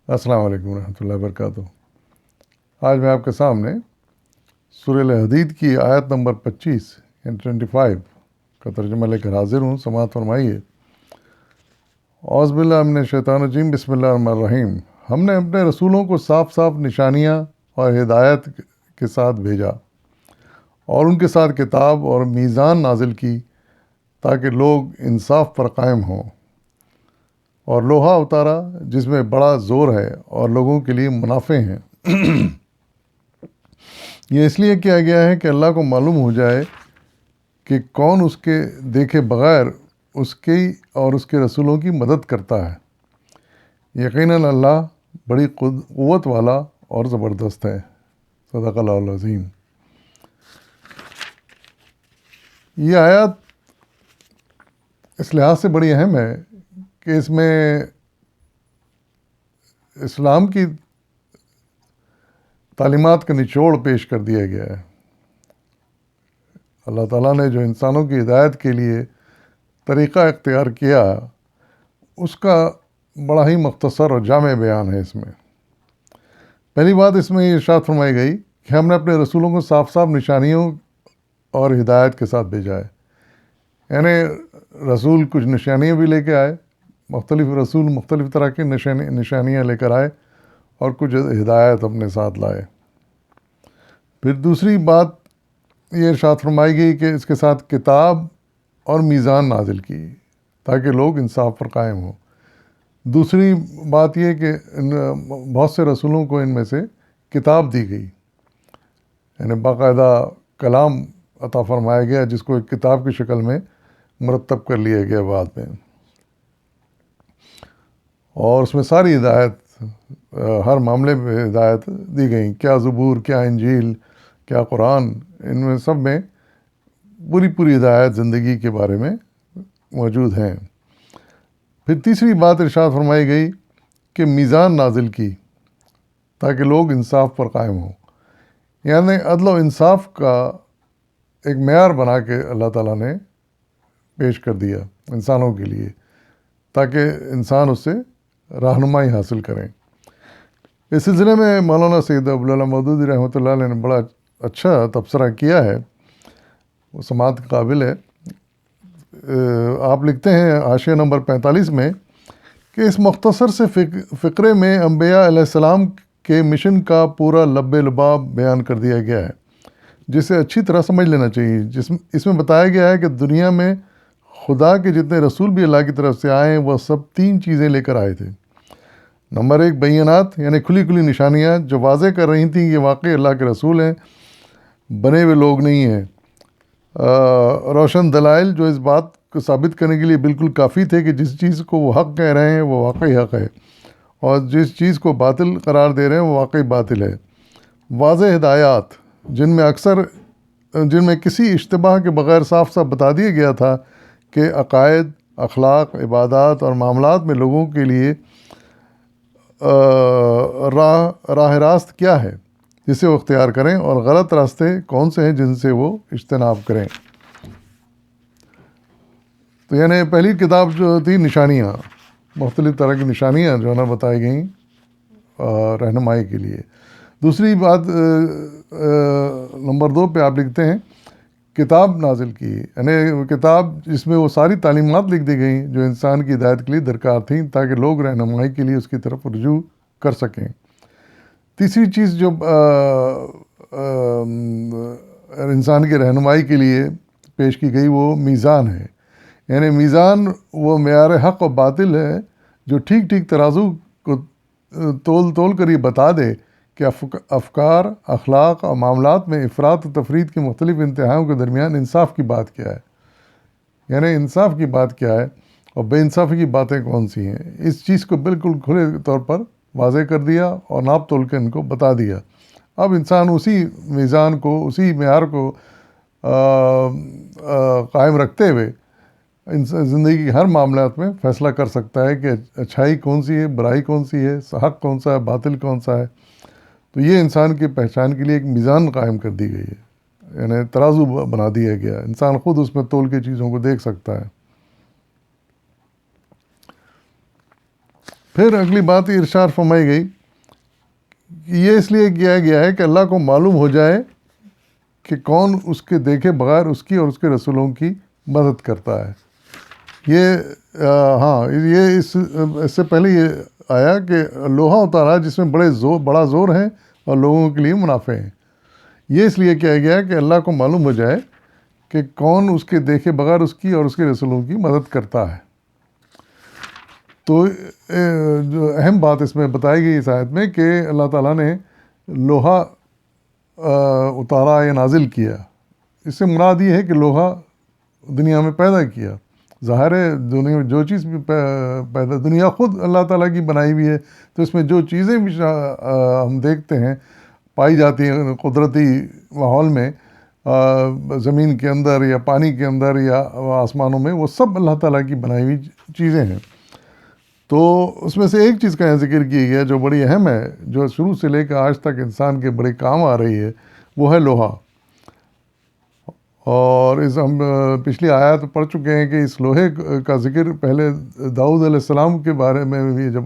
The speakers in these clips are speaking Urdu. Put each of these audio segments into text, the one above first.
السلام علیکم ورحمۃ اللہ وبرکاتہ۔ آج میں آپ کے سامنے سورہ الحدید کی آیت نمبر 25 کا ترجمہ لے کر حاضر ہوں۔ سماعت فرمائیے۔ اعوذ باللہ من الشیطان الرجیم، بسم اللہ الرحمن الرحیم۔ ہم نے اپنے رسولوں کو صاف صاف نشانیاں اور ہدایت کے ساتھ بھیجا اور ان کے ساتھ کتاب اور میزان نازل کی تاکہ لوگ انصاف پر قائم ہوں، اور لوہا اتارا جس میں بڑا زور ہے اور لوگوں کے لیے منافع ہیں۔ یہ اس لیے کیا گیا ہے کہ اللہ کو معلوم ہو جائے کہ کون اس کے دیکھے بغیر اس کی اور اس کے رسولوں کی مدد کرتا ہے۔ یقیناً اللہ بڑی قوت والا اور زبردست ہے۔ صدق اللہ العظیم۔ یہ آیات اس لحاظ سے بڑی اہم ہے کہ اس میں اسلام کی تعلیمات کا نچوڑ پیش کر دیا گیا ہے۔ اللہ تعالیٰ نے جو انسانوں کی ہدایت کے لیے طریقہ اختیار کیا، اس کا بڑا ہی مختصر اور جامع بیان ہے۔ اس میں پہلی بات اس میں یہ ارشاد فرمائی گئی کہ ہم نے اپنے رسولوں کو صاف صاف نشانیوں اور ہدایت کے ساتھ بھیجا ہے۔ یعنی رسول کچھ نشانیاں بھی لے کے آئے، مختلف رسول مختلف طرح کی نشانیاں لے کر آئے اور کچھ ہدایت اپنے ساتھ لائے۔ پھر دوسری بات یہ ارشاد فرمائی گئی کہ اس کے ساتھ کتاب اور میزان نازل کی تاکہ لوگ انصاف پر قائم ہوں۔ دوسری بات یہ کہ بہت سے رسولوں کو ان میں سے کتاب دی گئی، یعنی باقاعدہ کلام عطا فرمایا گیا جس کو ایک کتاب کی شکل میں مرتب کر لیا گیا بعد میں، اور اس میں ساری ہدایت، ہر معاملے میں ہدایت دی گئی۔ کیا زبور، کیا انجیل، کیا قرآن، ان میں سب میں پوری ہدایت زندگی کے بارے میں موجود ہیں۔ پھر تیسری بات ارشاد فرمائی گئی کہ میزان نازل کی تاکہ لوگ انصاف پر قائم ہوں، یعنی عدل و انصاف کا ایک معیار بنا کے اللہ تعالیٰ نے پیش کر دیا انسانوں کے لیے تاکہ انسان اس سے رہنمائی حاصل کریں۔ اس سلسلے میں مولانا سید ابوالعلا مودودی رحمۃ اللہ علیہ نے بڑا اچھا تبصرہ کیا ہے، وہ سماعت کے قابل ہے۔ آپ لکھتے ہیں حاشیہ نمبر 45 میں کہ اس مختصر سے فقرے میں انبیاء علیہ السلام کے مشن کا پورا لب لباب بیان کر دیا گیا ہے، جسے اچھی طرح سمجھ لینا چاہیے۔ اس میں بتایا گیا ہے کہ دنیا میں خدا کے جتنے رسول بھی اللہ کی طرف سے آئے ہیں وہ سب 3 چیزیں لے کر آئے تھے۔ نمبر 1 بینات، یعنی کھلی نشانیاں جو واضح کر رہی تھیں کہ واقعی اللہ کے رسول ہیں، بنے ہوئے لوگ نہیں ہیں۔ روشن دلائل جو اس بات کو ثابت کرنے کے لیے بالکل کافی تھے کہ جس چیز کو وہ حق کہہ رہے ہیں وہ واقعی حق ہے، اور جس چیز کو باطل قرار دے رہے ہیں وہ واقعی باطل ہے۔ واضح ہدایات جن میں کسی اشتباہ کے بغیر صاف صاف بتا دیا گیا تھا کہ عقائد، اخلاق، عبادات اور معاملات میں لوگوں کے لیے راہ راست کیا ہے جسے وہ اختیار کریں، اور غلط راستے کون سے ہیں جن سے وہ اجتناب کریں۔ تو یعنی پہلی کتاب جو تھی نشانیاں، مختلف طرح کی نشانیاں جو ہے نا بتائی گئیں رہنمائی کے لیے۔ دوسری بات نمبر 2 پہ آپ لکھتے ہیں کتاب نازل کی، یعنی کتاب جس میں وہ ساری تعلیمات لکھ دی گئیں جو انسان کی ہدایت کے لیے درکار تھیں تاکہ لوگ رہنمائی کے لیے اس کی طرف رجوع کر سکیں۔ تیسری چیز جو انسان کی رہنمائی کے لیے پیش کی گئی وہ میزان ہے، یعنی میزان وہ معیار حق و باطل ہے جو ٹھیک ترازو کو تول کر یہ بتا دے کہ افکار، اخلاق اور معاملات میں افراط و تفریط کی مختلف انتہاؤں کے درمیان انصاف کی بات کیا ہے، یعنی انصاف کی بات کیا ہے اور بے انصافی کی باتیں کون سی ہیں۔ اس چیز کو بالکل کھلے طور پر واضح کر دیا اور ناپ تول کے ان کو بتا دیا۔ اب انسان اسی میزان کو، اسی معیار کو قائم رکھتے ہوئے زندگی کے ہر معاملات میں فیصلہ کر سکتا ہے کہ اچھائی کون سی ہے، برائی کون سی ہے، حق کون سا ہے، باطل کون سا ہے۔ تو یہ انسان کی پہچان کے لیے ایک میزان قائم کر دی گئی ہے، یعنی ترازو بنا دیا گیا، انسان خود اس میں تول کے چیزوں کو دیکھ سکتا ہے۔ پھر اگلی بات ارشاد فرمائی گئی کہ یہ اس لیے کیا گیا ہے کہ اللہ کو معلوم ہو جائے کہ کون اس کے دیکھے بغیر اس کی اور اس کے رسولوں کی مدد کرتا ہے. یہ یہ اس سے پہلے یہ آیا کہ لوہا اتارا جس میں بڑا زور ہے اور لوگوں کے لیے منافع ہیں. یہ اس لیے کیا گیا ہے کہ اللہ کو معلوم ہو جائے کہ کون اس کے دیکھے بغیر اس کی اور اس کے رسولوں کی مدد کرتا ہے. تو جو اہم بات اس میں بتائی گئی اس آیت میں کہ اللہ تعالیٰ نے لوہا اتارا یا نازل کیا. اس سے مراد یہ ہے کہ لوہا دنیا میں پیدا کیا. ظاہر ہے دنیا میں جو چیز بھی پیدا، دنیا خود اللہ تعالیٰ کی بنائی ہوئی ہے، تو اس میں جو چیزیں بھی ہم دیکھتے ہیں پائی جاتی ہیں قدرتی ماحول میں، زمین کے اندر یا پانی کے اندر یا آسمانوں میں، وہ سب اللہ تعالیٰ کی بنائی ہوئی چیزیں ہیں. تو اس میں سے ایک چیز کا ذکر کیا گیا جو بڑی اہم ہے، جو شروع سے لے کر آج تک انسان کے بڑے کام آ رہی ہے، وہ ہے لوہا. اور ہم پچھلی آیات پڑھ چکے ہیں کہ اس لوہے کا ذکر پہلے داؤد علیہ السلام کے بارے میں بھی جب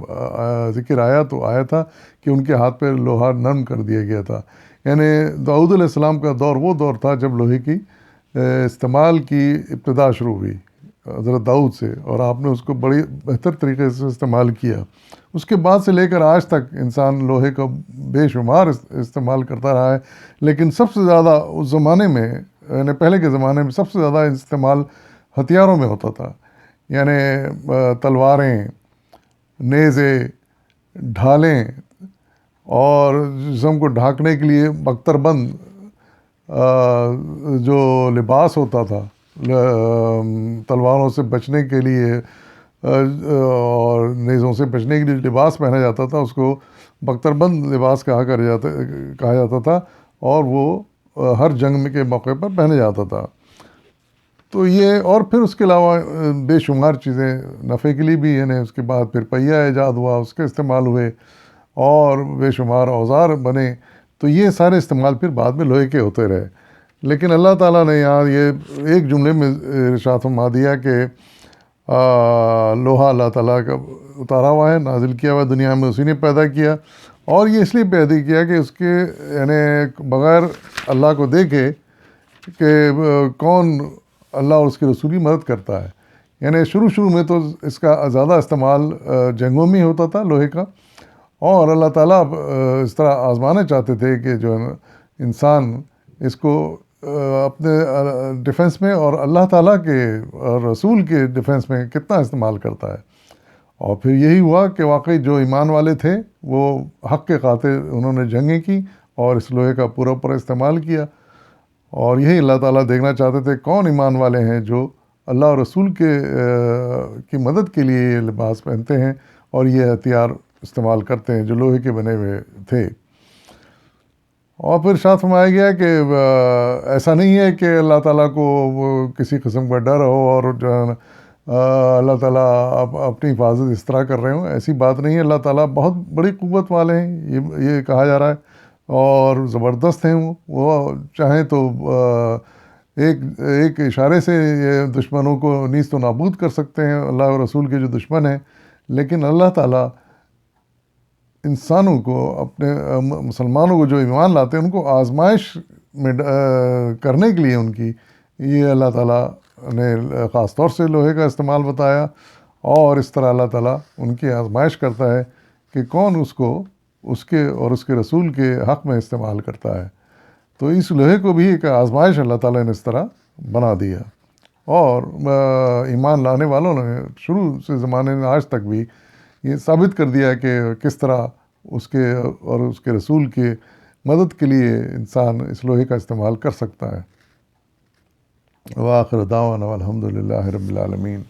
ذکر آیا تو آیا تھا کہ ان کے ہاتھ پہ لوہا نرم کر دیا گیا تھا. یعنی داؤد علیہ السلام کا دور وہ دور تھا جب لوہے کی استعمال کی ابتدا شروع ہوئی حضرت داؤد سے، اور آپ نے اس کو بڑی بہتر طریقے سے استعمال کیا. اس کے بعد سے لے کر آج تک انسان لوہے کا بے شمار استعمال کرتا رہا ہے، لیکن سب سے زیادہ اس زمانے میں، یعنی پہلے کے زمانے میں سب سے زیادہ استعمال ہتھیاروں میں ہوتا تھا. یعنی تلواریں، نیزے، ڈھالیں، اور جسم کو ڈھانکنے کے لیے بختر بند جو لباس ہوتا تھا، تلواروں سے بچنے کے لیے اور نیزوں سے بچنے کے لیے لباس پہنا جاتا تھا، اس کو بختر بند لباس کہا جاتا تھا، اور وہ ہر جنگ کے موقع پر پہنے جاتا تھا. تو یہ، اور پھر اس کے علاوہ بے شمار چیزیں نفع کے لیے بھی، یعنی اس کے بعد پھر پہیہ ایجاد ہوا، اس کے استعمال ہوئے، اور بے شمار اوزار بنے. تو یہ سارے استعمال پھر بعد میں لوہے کے ہوتے رہے. لیکن اللہ تعالیٰ نے یہاں یہ ایک جملے میں ارشاد فرما دیا کہ لوہا اللہ تعالیٰ کا اتارا ہوا ہے، نازل کیا ہوا ہے دنیا میں، اسی نے پیدا کیا. اور یہ اس لیے پیدا کیا کہ اس کے، یعنی بغیر اللہ کو دیکھے کہ کون اللہ اور اس کے رسول کی مدد کرتا ہے. یعنی شروع میں تو اس کا زیادہ استعمال جنگوں میں ہوتا تھا لوہے کا، اور اللہ تعالیٰ اس طرح آزمانا چاہتے تھے کہ جو انسان اس کو اپنے ڈیفنس میں اور اللہ تعالیٰ کے اور رسول کے ڈیفنس میں کتنا استعمال کرتا ہے. اور پھر یہی ہوا کہ واقعی جو ایمان والے تھے وہ حق کے خاطر انہوں نے جنگیں کی اور اس لوہے کا پورا استعمال کیا. اور یہی اللہ تعالیٰ دیکھنا چاہتے تھے کون ایمان والے ہیں جو اللہ اور رسول کی مدد کے لیے یہ لباس پہنتے ہیں اور یہ ہتھیار استعمال کرتے ہیں جو لوہے کے بنے ہوئے تھے. اور پھر ارشاد فرمایا گیا کہ ایسا نہیں ہے کہ اللہ تعالیٰ کو کسی قسم کا ڈر ہو اور جو اللہ تعالیٰ اپنی حفاظت اس طرح کر رہے ہوں، ایسی بات نہیں ہے. اللہ تعالیٰ بہت بڑی قوت والے ہیں، یہ کہا جا رہا ہے، اور زبردست ہیں. وہ چاہیں تو ایک اشارے سے یہ دشمنوں کو نیست و نابود کر سکتے ہیں، اللہ اور رسول کے جو دشمن ہیں. لیکن اللہ تعالیٰ انسانوں کو، اپنے مسلمانوں کو جو ایمان لاتے ہیں، ان کو آزمائش میں کرنے کے لیے ان کی، یہ اللہ تعالیٰ نے خاص طور سے لوہے کا استعمال بتایا. اور اس طرح اللہ تعالیٰ ان کی آزمائش کرتا ہے کہ کون اس کو اس کے اور اس کے رسول کے حق میں استعمال کرتا ہے. تو اس لوہے کو بھی ایک آزمائش اللہ تعالیٰ نے اس طرح بنا دیا. اور ایمان لانے والوں نے شروع سے زمانے میں آج تک بھی یہ ثابت کر دیا کہ کس طرح اس کے اور اس کے رسول کے مدد کے لیے انسان اس لوہے کا استعمال کر سکتا ہے. وآخر دعوانا الحمد للہ رب العالمین.